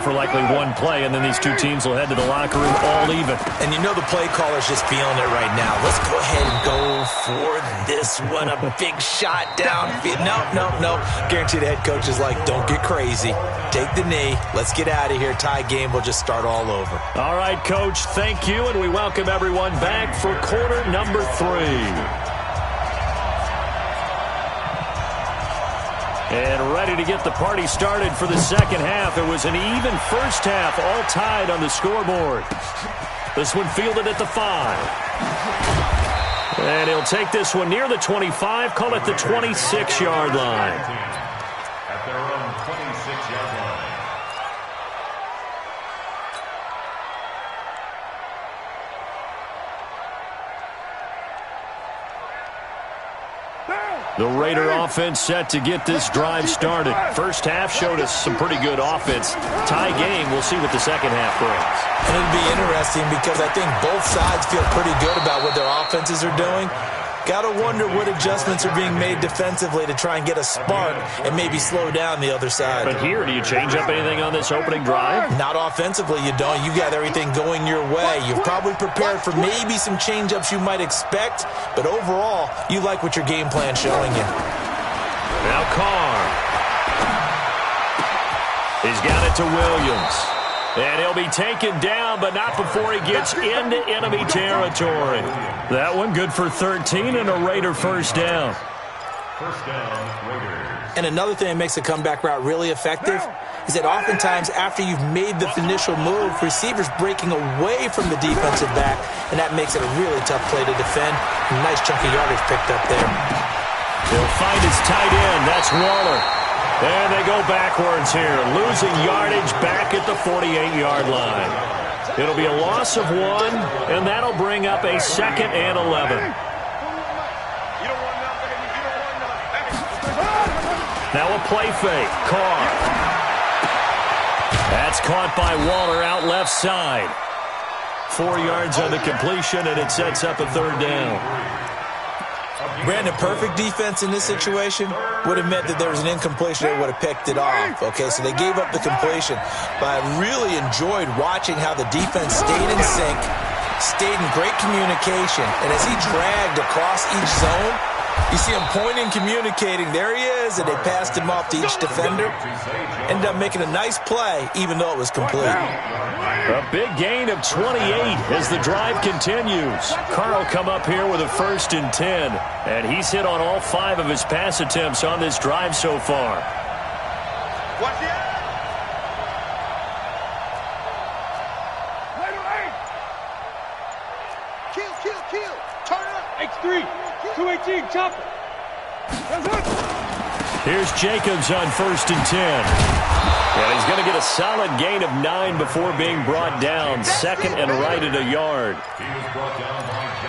for likely one play, and then these two teams will head to the locker room all even. And you know the play caller's just feeling it right now. Let's go ahead and go for this one. A big shot downfield. No. Guarantee the head coach is like, don't get crazy. Take the knee. Let's get out of here. Tie game. We'll just start all over. All right, Coach, thank you, and we welcome everyone back for quarter number 3. And ready to get the party started for the second half. It was an even first half, all tied on the scoreboard. This one fielded at the 5. And he'll take this one near the 25, call it the 26-yard line. At their own 26-yard line. The Raider offense set to get this drive started. First half showed us some pretty good offense. Tie game, we'll see what the second half brings. And it'll be interesting because I think both sides feel pretty good about what their offenses are doing. Got to wonder what adjustments are being made defensively to try and get a spark and maybe slow down the other side. But here, do you change up anything on this opening drive? Not offensively, you don't. You've got everything going your way. You've probably prepared for maybe some change-ups you might expect, but overall, you like what your game plan's showing you. Now Carr. He's got it to Williams. And he'll be taken down, but not before he gets into enemy territory. That one good for 13 and a Raider first down. First down, Raiders. And another thing that makes a comeback route really effective is that oftentimes after you've made the initial move, receivers breaking away from the defensive back, and that makes it a really tough play to defend. A nice chunk of yardage picked up there. He'll find his tight end. That's Waller. And they go backwards here, losing yardage back at the 48-yard line. It'll be a loss of 1, and that'll bring up a 2nd and 11. Now a play fake. Carr. That's caught by Waller out left side. 4 yards on the completion, and it sets up a 3rd down. Brandon, perfect defense in this situation would have meant that there was an incompletion that would have picked it off. Okay, so they gave up the completion. But I really enjoyed watching how the defense stayed in sync, stayed in great communication, and as he dragged across each zone, you see him pointing, communicating. There he is, and they passed him off to each defender. Ended up making a nice play, even though it was complete. A big gain of 28 as the drive continues. Carr will come up here with a 1st and 10, and he's hit on all 5 of his pass attempts on this drive so far. Kill. Turn it up. X3. 218, chopper. Here's Jacobs on 1st and 10. And he's going to get a solid gain of 9 before being brought down. 2nd and right at a yard.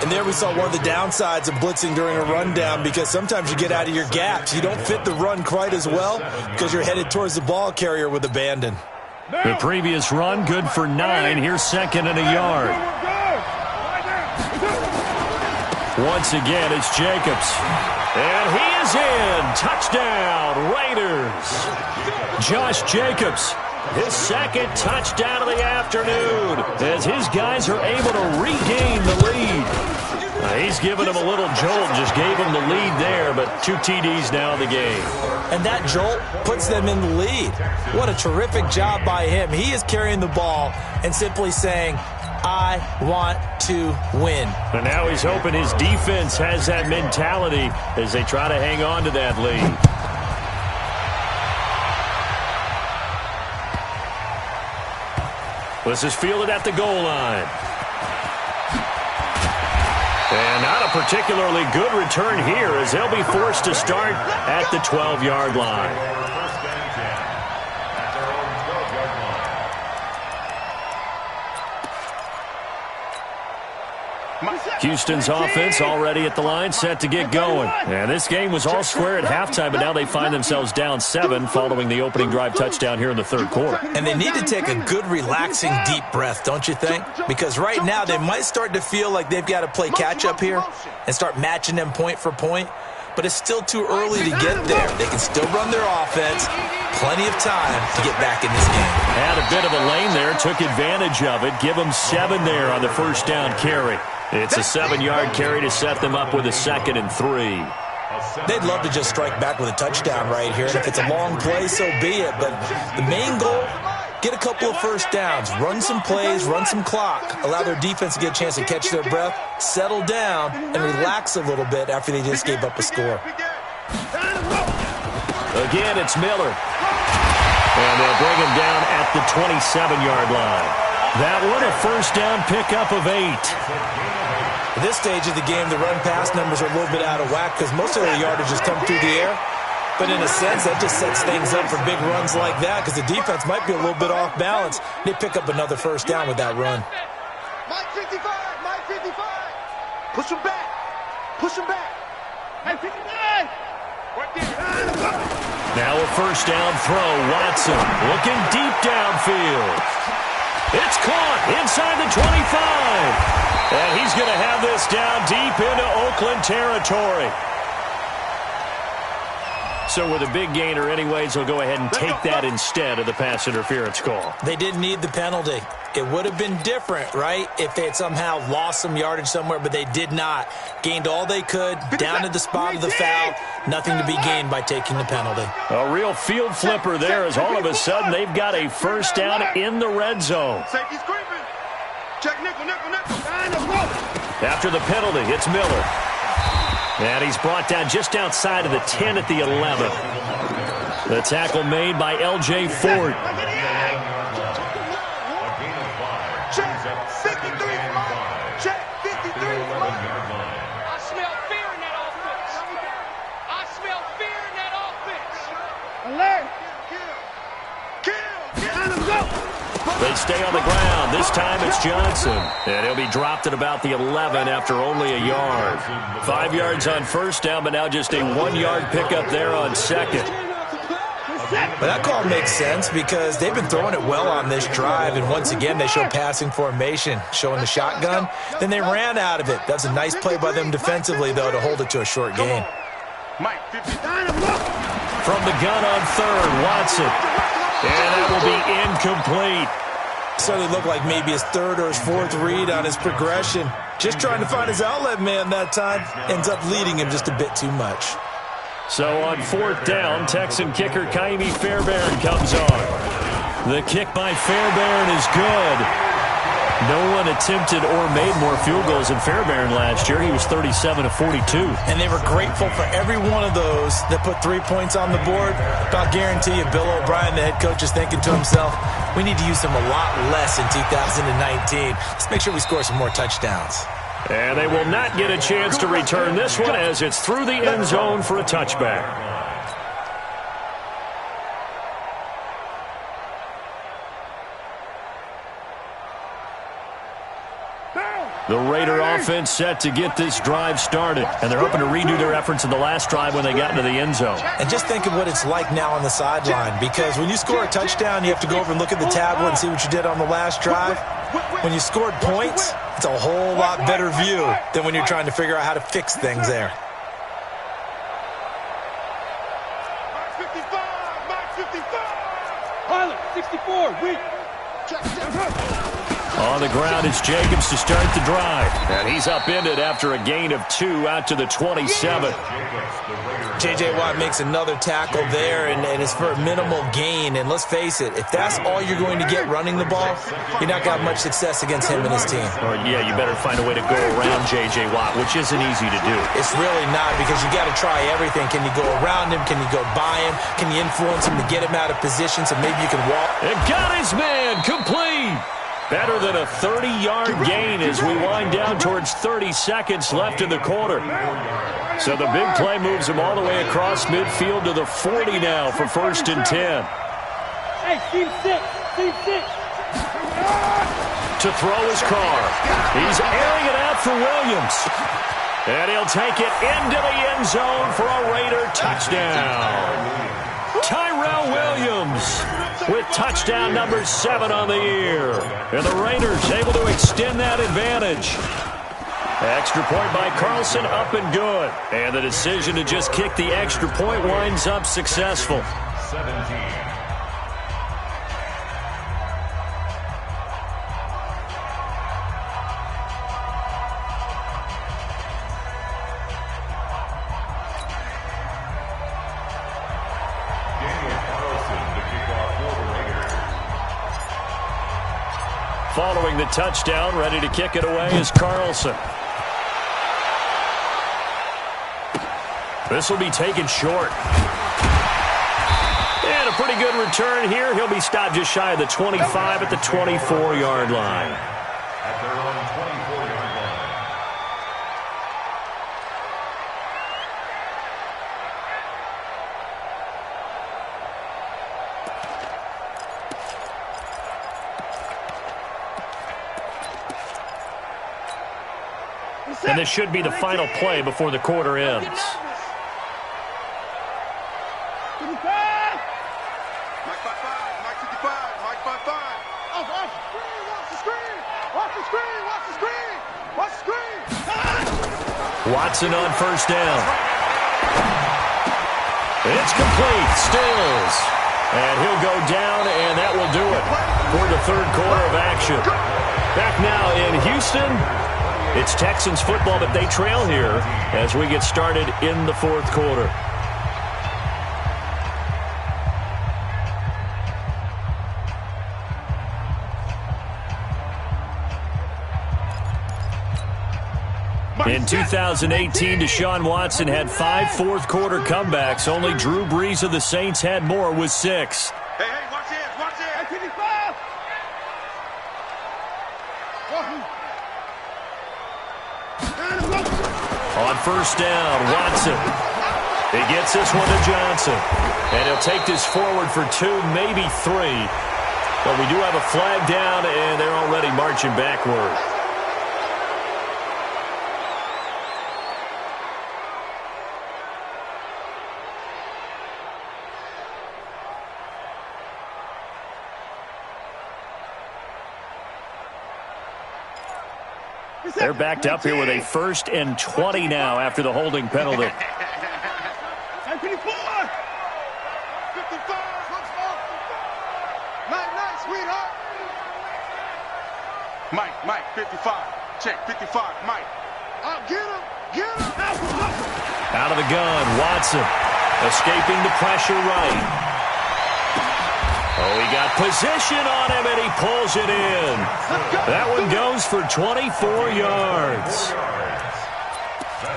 And there we saw one of the downsides of blitzing during a rundown, because sometimes you get out of your gaps. You don't fit the run quite as well because you're headed towards the ball carrier with abandon. The previous run good for 9. Here's 2nd and a yard. Once again, it's Jacobs. And he is in. Touchdown, Raiders. Josh Jacobs, his 2nd touchdown of the afternoon, as his guys are able to regain the lead. He's given him a little jolt, just gave him the lead there, but 2 TDs now in the game. And that jolt puts them in the lead. What a terrific job by him. He is carrying the ball and simply saying, I want to win. And now he's hoping his defense has that mentality as they try to hang on to that lead. This is fielded at the goal line. And not a particularly good return here, as they'll be forced to start at the 12-yard line. Houston's offense already at the line, set to get going. And this game was all square at halftime, but now they find themselves down 7 following the opening drive touchdown here in the 3rd quarter. And they need to take a good, relaxing, deep breath, don't you think? Because right now they might start to feel like they've got to play catch-up here and start matching them point for point. but it's still too early to get there. They can still run their offense. Plenty of time to get back in this game. Had a bit of a lane there, took advantage of it. Give them 7 there on the first down carry. It's a 7-yard carry to set them up with a 2nd and 3. They'd love to just strike back with a touchdown right here. And if it's a long play, so be it. But the main goal, get a couple of first downs, run some plays, run some clock, allow their defense to get a chance to catch their breath, settle down, and relax a little bit after they just gave up a score. Again, it's Miller. And they'll bring him down at the 27-yard line. That one, a first down pickup of 8. At this stage of the game, the run-pass numbers are a little bit out of whack because most of their yardage has come through the air. But in a sense, that just sets things up for big runs like that because the defense might be a little bit off balance. They pick up another first down with that run. Mike 55, Mike 55. Push him back. Push him back. Mike 59. Now a first down throw. Watson looking deep downfield. It's caught inside the 25. And he's going to have this down deep into Oakland territory. So with a big gainer anyways, they'll go ahead and take that instead of the pass interference call. They didn't need the penalty. It would have been different, right, if they had somehow lost some yardage somewhere, but they did not. Gained all they could, down to the spot of the foul. Nothing to be gained by taking the penalty. A real field flipper there as all of a sudden they've got a first down in the red zone. Safety's creeping. Check nickel, nickel, nickel. After the penalty, it's Miller. And he's brought down just outside of the 10 at the 11. The tackle made by L.J. Ford. Check 53 Mike. Check 53 Mike. I smell fear in that offense. I smell fear in that offense. Alert. Kill. They stay on the ground. This time it's Johnson. And he'll be dropped at about the 11 after only a yard. 5 yards on first down, but now just a 1-yard pickup there on second. But that call makes sense because they've been throwing it well on this drive, and once again they show passing formation, showing the shotgun. Then they ran out of it. That's a nice play by them defensively, though, to hold it to a short gain. From the gun on third, Watson. And that will be incomplete. Certainly looked like maybe his third or his fourth read on his progression. Just trying to find his outlet man that time. Ends up leading him just a bit too much. So on fourth down, Texan kicker Kaimi Fairbairn comes on. The kick by Fairbairn is good. No one attempted or made more field goals than Fairbairn last year. He was 37 of 42. And they were grateful for every one of those that put 3 points on the board. I'll guarantee you Bill O'Brien, the head coach, is thinking to himself, we need to use them a lot less in 2019. Let's make sure we score some more touchdowns. And they will not get a chance to return this one as it's through the end zone for a touchback. The Raider offense set to get this drive started, and they're hoping to redo their efforts in the last drive when they got into the end zone. And just think of what it's like now on the sideline, because when you score a touchdown, you have to go over and look at the tablet and see what you did on the last drive. When you scored points, it's a whole lot better view than when you're trying to figure out how to fix things there. Mike 55, Mike 55. Pilot 64, weak. Check. On the ground, it's Jacobs to start the drive. And he's upended after a gain of 2 out to the 27. J.J. Watt makes another tackle there, and it's for a minimal gain. And let's face it, if that's all you're going to get running the ball, you're not going to have much success against him and his team. Or, yeah, you better find a way to go around J.J. Watt, which isn't easy to do. It's really not, because you got to try everything. Can you go around him? Can you go by him? Can you influence him to get him out of position so maybe you can walk? And got his man complete. Better than a 30-yard gain as we wind down towards 30 seconds left in the quarter. So the big play moves him all the way across midfield to the 40 now for 1st and 10. Hey, team 6, team 6. To throw his car. He's airing it out for Williams. And he'll take it into the end zone for a Raider touchdown. Tyrell Williams with touchdown number 7 on the year. And the Raiders able to extend that advantage. Extra point by Carlson, up and good. And the decision to just kick the extra point winds up successful. 17. Following the touchdown, ready to kick it away is Carlson. This will be taken short. And a pretty good return here. He'll be stopped just shy of the 25 at the 24-yard line. At their own 24-yard line. And this should be the final play before the quarter ends. Mike 55, Mike 55, Mike 55. Watch the screen, watch the screen, watch the screen, watch the screen. Watson on first down. It's complete. Stills. And he'll go down, and that will do it for the third quarter of action. Back now in Houston. It's Texans football, but they trail here as we get started in the fourth quarter. In 2018, Deshaun Watson had 5 fourth-quarter comebacks. Only Drew Brees of the Saints had more with 6. Hey, watch this, watch this. 55. On first down, Watson. He gets this one to Johnson. And he'll take this forward for 2, maybe 3. But we do have a flag down, and they're already marching backward. They're backed up here with a 1st and 20 now after the holding penalty. 55. 55. Night, sweetheart. Mike, 55. Check, 55, Mike. Get him. Out of the gun, Watson. Escaping the pressure right. Oh, he got position on him, and he pulls it in. That one goes for 24 yards.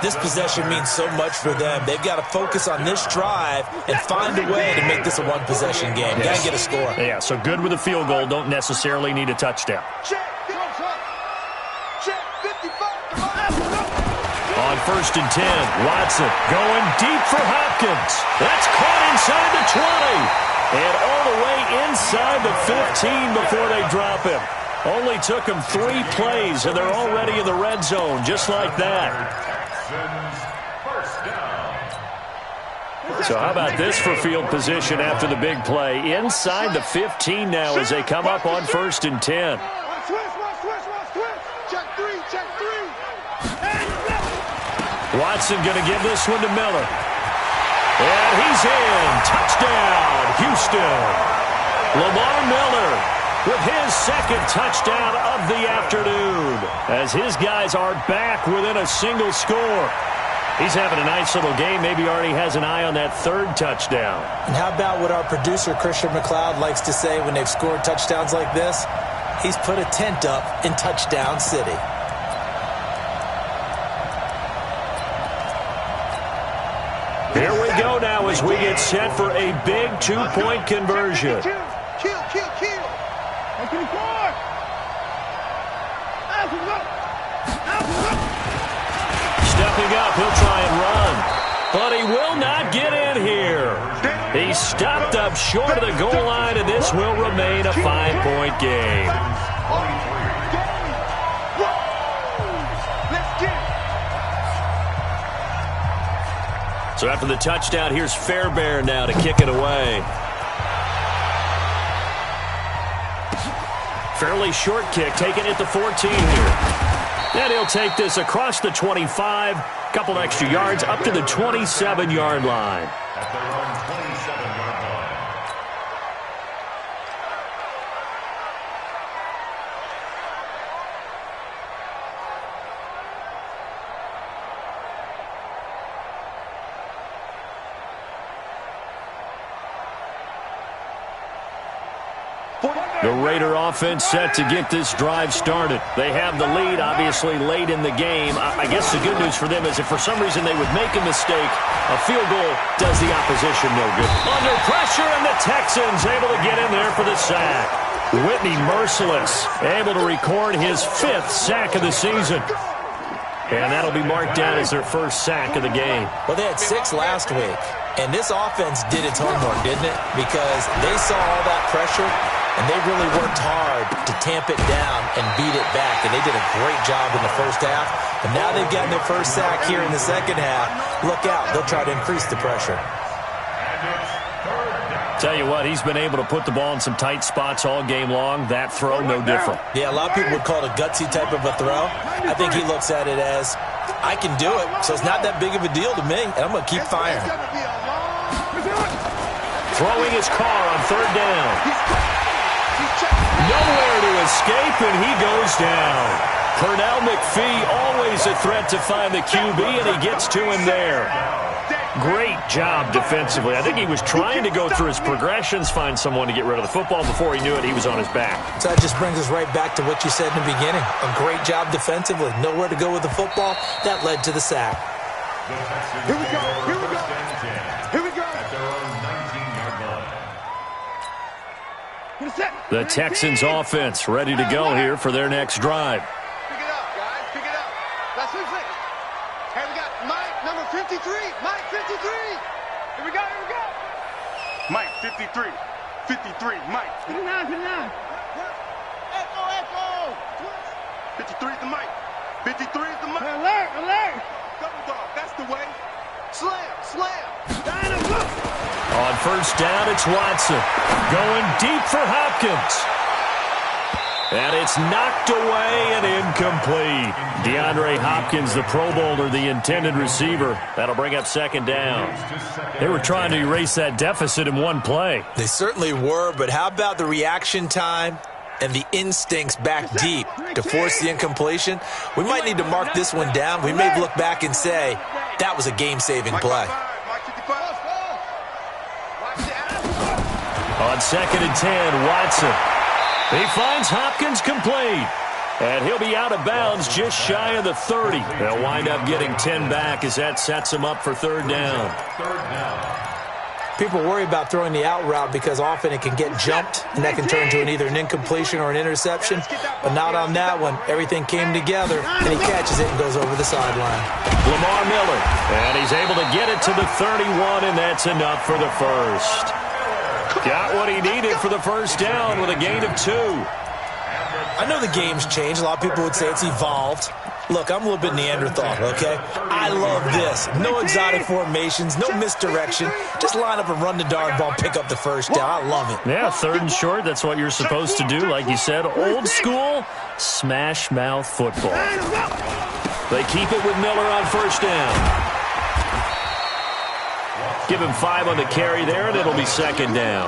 This possession means so much for them. They've got to focus on this drive and find a way to make this a one-possession game. Got to get a score. Yeah, so good with a field goal. Don't necessarily need a touchdown. Check 55. On 1st and 10, Watson going deep for Hopkins. That's caught inside the 20. And all the way inside the 15 before they drop him. Only took him 3 plays, and they're already in the red zone, just like that. So how about this for field position after the big play? Inside the 15 now as they come up on 1st and 10. Check 3. Watson going to give this one to Miller. And he's in. Touchdown, Houston. Lamar Miller with his 2nd touchdown of the afternoon as his guys are back within a single score. He's having a nice little game. Maybe already has an eye on that 3rd touchdown. And how about what our producer, Christian McLeod, likes to say when they've scored touchdowns like this? He's put a tent up in Touchdown City. Here we go now as we get set for a big 2-point conversion. Kill. Stepping up, he'll try and run. But he will not get in here. He's stopped up short of the goal line, and this will remain a 5-point game. So after the touchdown, here's Fairbairn now to kick it away. Fairly short kick, taken at the 14 here. And he'll take this across the 25, couple extra yards up to the 27-yard line. At their own 27-yard line. The Raider offense set to get this drive started. They have the lead, obviously, late in the game. I guess the good news for them is if for some reason they would make a mistake, a field goal does the opposition no good. Under pressure, and the Texans able to get in there for the sack. Whitney Merciless able to record his 5th sack of the season. And that'll be marked down as their first sack of the game. Well, they had 6 last week, and this offense did its homework, didn't it? Because they saw all that pressure, and they really worked hard to tamp it down and beat it back, and they did a great job in the first half. But now they've gotten their first sack here in the second half. Look out. They'll try to increase the pressure. Tell you what, he's been able to put the ball in some tight spots all game long. That throw, no different. Yeah, a lot of people would call it a gutsy type of a throw. I think he looks at it as, I can do it, so it's not that big of a deal to me, and I'm going to keep firing. Throwing his car on 3rd down. Nowhere to escape, and he goes down. Pernell McPhee, always a threat to find the QB, and he gets to him there. Great job defensively. I think he was trying to go through his progressions, find someone to get rid of the football. Before he knew it, he was on his back. So that just brings us right back to what you said in the beginning. A great job defensively. Nowhere to go with the football. That led to the sack. Here we go. Here we go. Here we go. At their own 19-yard line. The Texans offense ready to go here for their next drive. Pick it up, guys. Pick it up. That's who's it. Hey, we got Mike, number 53. Mike, 53. Here we go. Here we go. Mike, 53. 53. Mike. 59. 59. Echo, echo. 53 is the Mike. 53 is the Mike. Alert, alert. Double dog. That's the way. Slam, slam. On 1st down, it's Watson. Going deep for Hopkins. And it's knocked away and incomplete. DeAndre Hopkins, the Pro Bowler, the intended receiver. That'll bring up 2nd down. They were trying to erase that deficit in one play. They certainly were, but how about the reaction time and the instincts back deep to force the incompletion? We might need to mark this one down. We may look back and say, that was a game-saving play. On 2nd and 10, Watson. He finds Hopkins complete. And he'll be out of bounds just shy of the 30. They'll wind up getting 10 back as that sets him up for 3rd down. People worry about throwing the out route because often it can get jumped, and that can turn into either an incompletion or an interception. But not on that one. Everything came together, and he catches it and goes over the sideline. Lamar Miller, and he's able to get it to the 31, and that's enough for the first. Got what he needed for the 1st down with a gain of 2. I know the game's changed. A lot of people would say it's evolved. Look, I'm a little bit Neanderthal, okay? I love this. No exotic formations, no misdirection. Just line up and run the darn ball, pick up the 1st down. I love it. Yeah, 3rd and short, that's what you're supposed to do. Like you said, old school, smash mouth football. They keep it with Miller on 1st down. Give him 5 on the carry there, and it'll be 2nd down.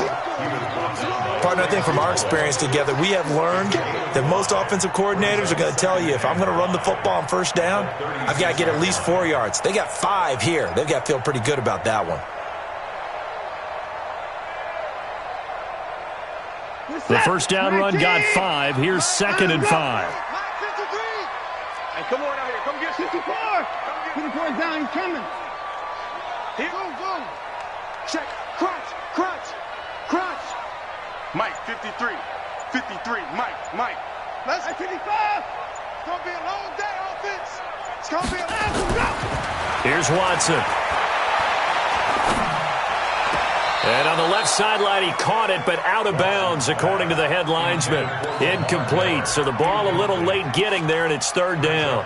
Partner, I think from our experience together, we have learned that most offensive coordinators are going to tell you, if I'm going to run the football on 1st down, I've got to get at least 4 yards. They got 5 here. They've got to feel pretty good about that one. The 1st down run got 5. Here's 2nd and 5. Hey, come on out here. Come get 54. 54 is down. He's coming. Here. Go, go. Check. Crunch. Crunch. Crunch. Mike, 53. 53. Mike. Let's 55. It's going to be a long day, offense. It's going to be a long day. Here's Watson. And on the left sideline, he caught it, but out of bounds, according to the head linesman. Incomplete, so the ball a little late getting there, and it's third down.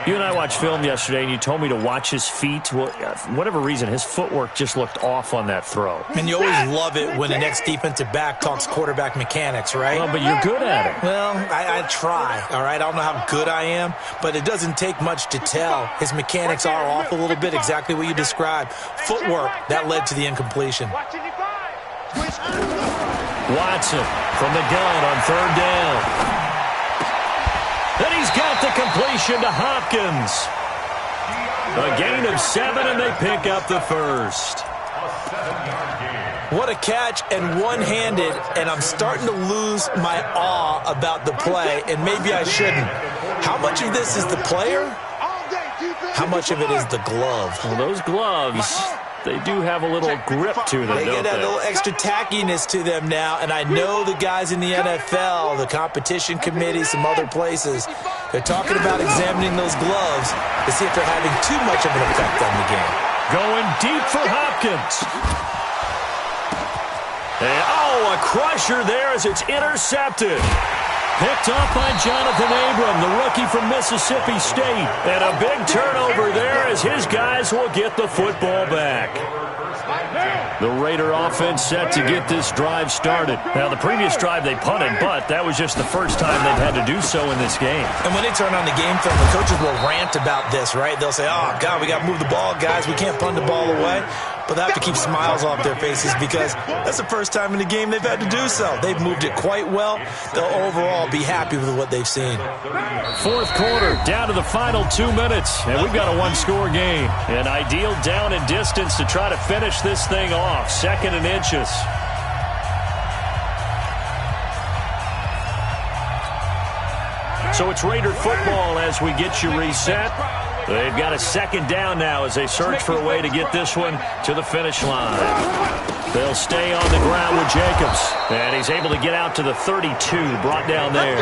You and I watched film yesterday, and you told me to watch his feet. Well, for whatever reason, his footwork just looked off on that throw. And you always love it when the next defensive back talks quarterback mechanics, right? Well, but you're good at it. Well, I try, all right? I don't know how good I am, but it doesn't take much to tell. His mechanics are off a little bit, exactly what you described. Footwork, that led to the incompletion. Watson from the gun on third down. And he's got the completion to Hopkins. A gain of 7, and they pick up the first. What a catch, and one-handed, and I'm starting to lose my awe about the play, and maybe I shouldn't. How much of this is the player? How much of it is the glove? Well, those gloves, they do have a little grip to them, They get that little extra tackiness to them now, and I know the guys in the NFL, the competition committee, some other places, they're talking about examining those gloves to see if they're having too much of an effect on the game. Going deep for Hopkins. And, a crusher there as it's intercepted. Picked off by Jonathan Abram, the rookie from Mississippi State. And a big turnover there as his guys will get the football back. The Raider offense set to get this drive started. Now, the previous drive they punted, but that was just the first time they've had to do so in this game. And when they turn on the game film, the coaches will rant about this, right? They'll say, oh, God, we got to move the ball, guys. We can't punt the ball away. But they have to keep smiles off their faces because that's the first time in the game they've had to do so. They've moved it quite well. They'll overall be happy with what they've seen. Fourth quarter, down to the final 2 minutes, and we've got a one-score game. An ideal down and distance to try to finish this thing off. 2nd and inches. So it's Raider football as we get you reset. They've got a 2nd down now as they search for a way to get this one to the finish line. They'll stay on the ground with Jacobs. And he's able to get out to the 32, brought down there.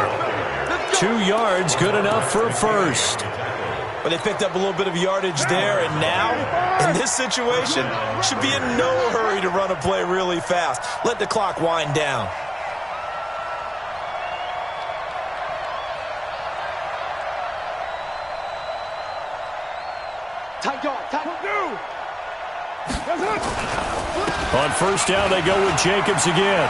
2 yards, good enough for a first. But they picked up a little bit of yardage there, and now, in this situation, should be in no hurry to run a play really fast. Let the clock wind down. On first down, they go with Jacobs again.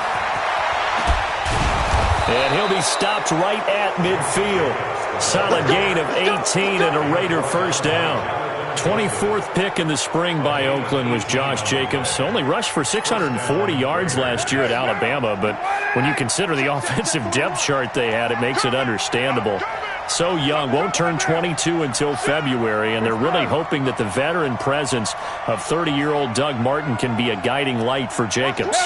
And he'll be stopped right at midfield. Solid gain of 18 and a Raider first down. 24th pick in the spring by Oakland was Josh Jacobs. Only rushed for 640 yards last year at Alabama, but when you consider the offensive depth chart they had, it makes it understandable. So young, won't turn 22 until February, and they're really hoping that the veteran presence of 30-year-old Doug Martin can be a guiding light for Jacobs.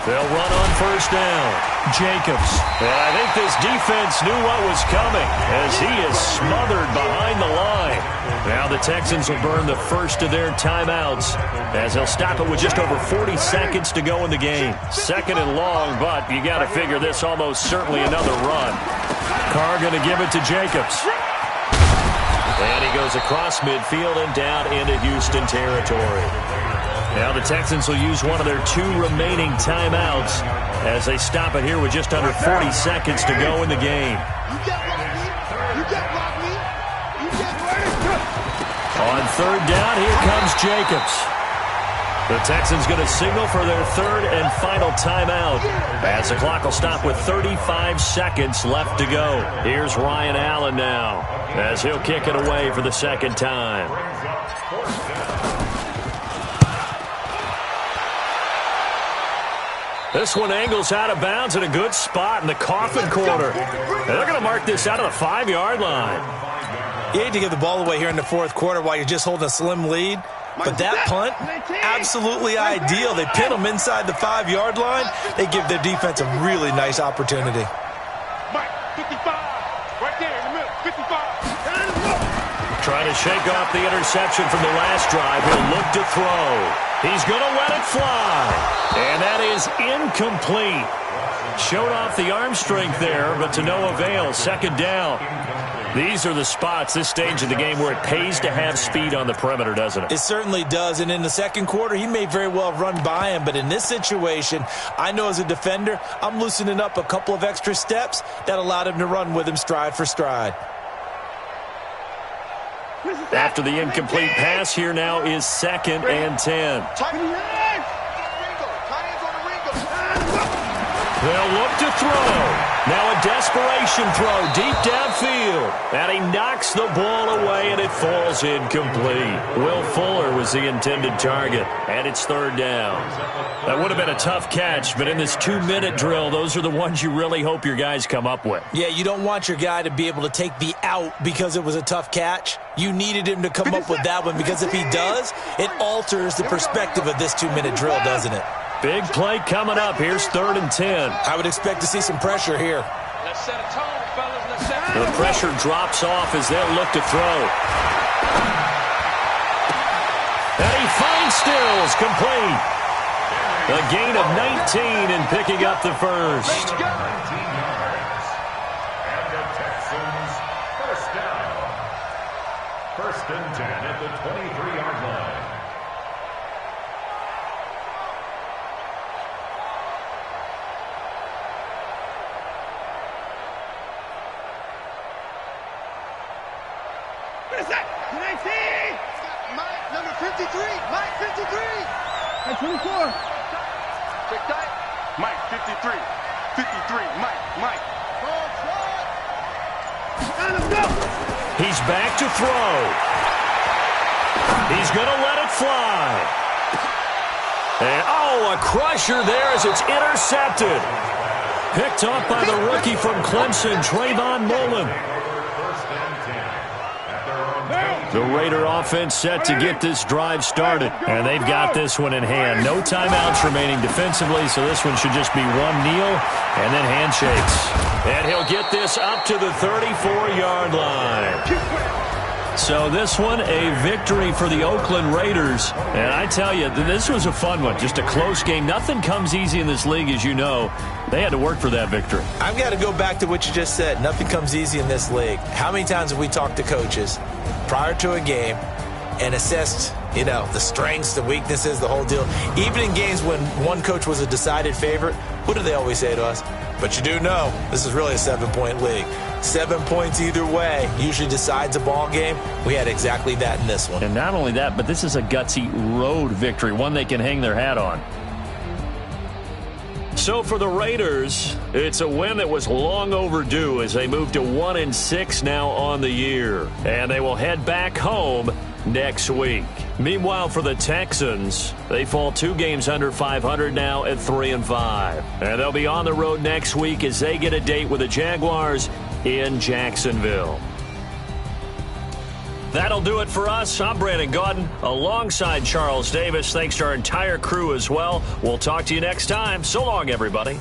They'll run on first down. Jacobs. And I think this defense knew what was coming as he is smothered behind the line. Now the Texans will burn the first of their timeouts as they'll stop it with just over 40 seconds to go in the game. 2nd and long, but you got to figure this almost certainly another run. Carr going to give it to Jacobs. And he goes across midfield and down into Houston territory. Now the Texans will use one of their 2 remaining timeouts as they stop it here with just under 40 seconds to go in the game. On third down, here comes Jacobs. The Texans going to signal for their 3rd and final timeout as the clock will stop with 35 seconds left to go. Here's Ryan Allen now as he'll kick it away for the 2nd time. This one angles out of bounds in a good spot in the coffin corner. And they're going to mark this out of the 5-yard line. You hate to give the ball away here in the 4th quarter while you're just holding a slim lead. But that punt, absolutely ideal. They pin them inside the 5-yard line. They give their defense a really nice opportunity. 55, right there in the middle, 55. Trying to shake off the interception from the last drive. He'll look to throw. He's going to let it fly. And that is incomplete. Showed off the arm strength there, but to no avail. 2nd down. These are the spots, this stage of the game, where it pays to have speed on the perimeter, doesn't it? It certainly does, and in the second quarter, he may very well run by him, but in this situation, I know as a defender, I'm loosening up a couple of extra steps that allowed him to run with him stride for stride. After the incomplete pass, here now is 2nd and 10. They'll look to throw. Now a desperation throw deep downfield. And he knocks the ball away, and it falls incomplete. Will Fuller was the intended target, and it's 3rd down. That would have been a tough catch, but in this 2-minute drill, those are the ones you really hope your guys come up with. Yeah, you don't want your guy to be able to take the out because it was a tough catch. You needed him to come up with that one, because if he does, it alters the perspective of this 2-minute drill, doesn't it? Big play coming up. Here's 3rd and 10. I would expect to see some pressure here. Let's set a tone, fellas. Let's set a The pressure drops off as they'll look to throw. And he finds Stills, complete. A gain of 19 and picking up the first. 19 yards. And the Texans first down. 1st and 10 at the 23-yard line. Mike, number 53. Mike, 53. Hey, 24. Check that. Mike, 53. 53. Mike. Let's go. He's back to throw. He's going to let it fly. And, a crusher there as it's intercepted. Picked off by the rookie from Clemson, Trayvon Mullen. The Raider offense set to get this drive started, and they've got this one in hand. No timeouts remaining defensively, so this one should just be one kneel and then handshakes. And he'll get this up to the 34-yard line. So this one, a victory for the Oakland Raiders. And I tell you, this was a fun one, just a close game. Nothing comes easy in this league, as you know. They had to work for that victory. I've got to go back to what you just said. Nothing comes easy in this league. How many times have we talked to coaches prior to a game and assessed, the strengths, the weaknesses, the whole deal? Even in games when one coach was a decided favorite, what do they always say to us? But you do know this is really a 7-point league. 7 points either way usually decides a ball game. We had exactly that in this one. And not only that, but this is a gutsy road victory, one they can hang their hat on. So for the Raiders, it's a win that was long overdue as they move to 1-6 now on the year. And they will head back home next week. Meanwhile, for the Texans, they fall 2 games under 500 now at 3-5. And they'll be on the road next week as they get a date with the Jaguars in Jacksonville. That'll do it for us. I'm Brandon Gaudin alongside Charles Davis. Thanks to our entire crew as well. We'll talk to you next time. So long, everybody.